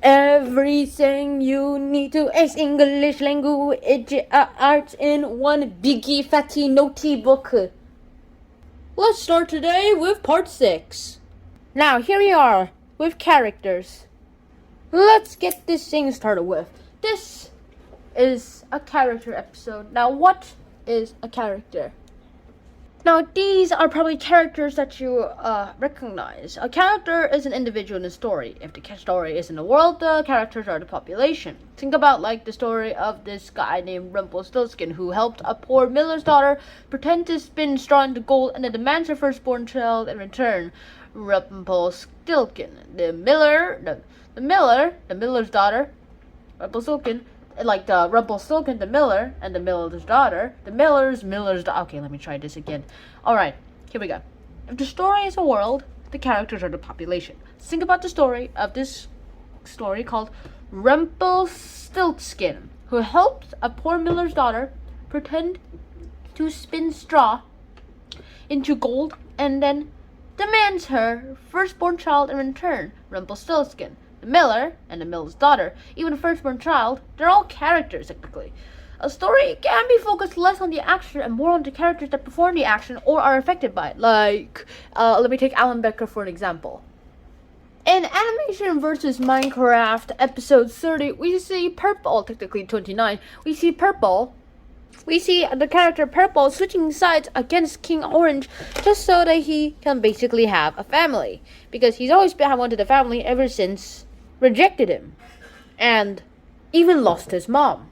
Everything you need to is English language arts in one biggie fatty notey book. Let's start today with part 6. Now here we are with characters. Let's get this thing started with. This is a character episode. Now what is a character? Now, these are probably characters that you recognize. A character is an individual in a story. If the story is in the world, the characters are the population. Think about like the story of this guy named Rumpelstiltskin who helped a poor miller's daughter pretend to spin straw into gold and then demands her firstborn child in return. Rumpelstiltskin, the miller's daughter, Rumpelstiltskin, like the Rumpelstiltskin, the miller, and the miller's daughter. The miller's daughter. Okay, let me try this again. Alright, here we go. If the story is a world, the characters are the population. Think about the story of this story called Rumpelstiltskin, who helped a poor miller's daughter pretend to spin straw into gold and then demands her firstborn child in return. Rumpelstiltskin, the miller, and the miller's daughter, even the firstborn child, they're all characters technically. A story can be focused less on the action and more on the characters that perform the action or are affected by it. Like, let me take Alan Becker for an example. In Animation vs. Minecraft episode 30, we see Purple, technically 29, we see the character Purple switching sides against King Orange just so that he can basically have a family. Because he's always wanted a family ever since rejected him and even lost his mom.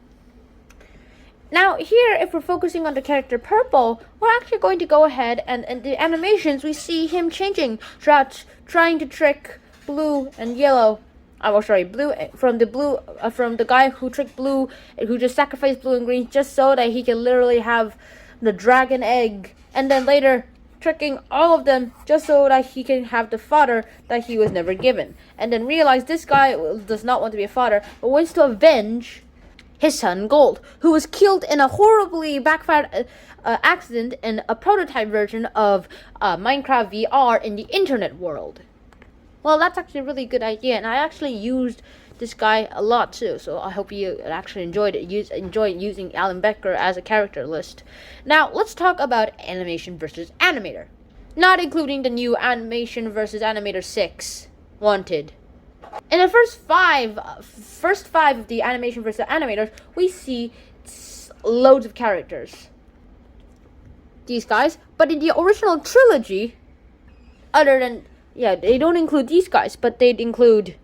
Now here, if we're focusing on the character Purple, we're actually going to go ahead and in the animations we see him changing throughout, trying to trick Blue and Yellow. Blue from the guy who tricked Blue, who just sacrificed Blue and Green just so that he can literally have the dragon egg, and then later tricking all of them just so that he can have the fodder that he was never given. And then realize this guy does not want to be a fodder, but wants to avenge his son Gold, who was killed in a horribly backfired accident in a prototype version of Minecraft VR in the internet world. Well, that's actually a really good idea, and I actually used this guy a lot too, so I hope you actually enjoyed using Alan Becker as a character list. Now, let's talk about Animation vs. Animator, not including the new Animation vs. Animator 6, Wanted. In the first five of the Animation vs. Animators, we see loads of characters. These guys, but in the original trilogy, they don't include these guys, but they'd include.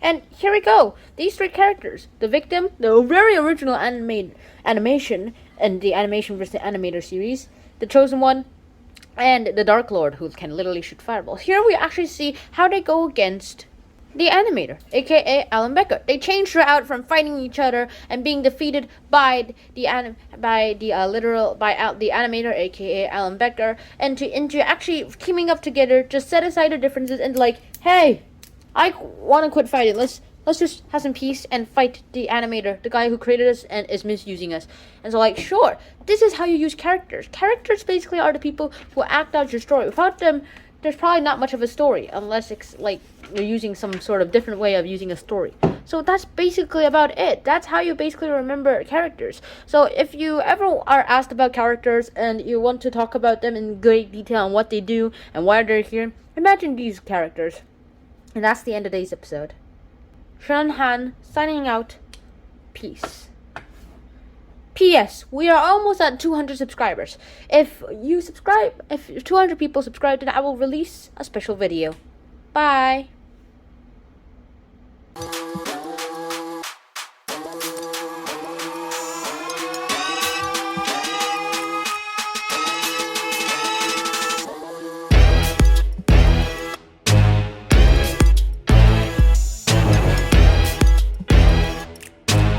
And here we go. These 3 characters. The victim, the very original animation in the Animation vs. Animator series. The chosen one, and the Dark Lord, who can literally shoot fireballs. Here we actually see how they go against the animator, aka Alan Becker. They change throughout from fighting each other and being defeated by the animator, aka Alan Becker, and into actually teaming up together, just set aside their differences and like, hey, I want to quit fighting. Let's just have some peace and fight the animator, the guy who created us and is misusing us. And so like, sure, this is how you use characters. Characters basically are the people who act out your story. Without them, there's probably not much of a story, unless it's like you're using some sort of different way of using a story. So that's basically about it. That's how you basically remember characters. So if you ever are asked about characters and you want to talk about them in great detail on what they do and why they're here, imagine these characters. And that's the end of today's episode. Shun Han signing out. Peace. P.S. We are almost at 200 subscribers. If 200 people subscribe, then I will release a special video. Bye.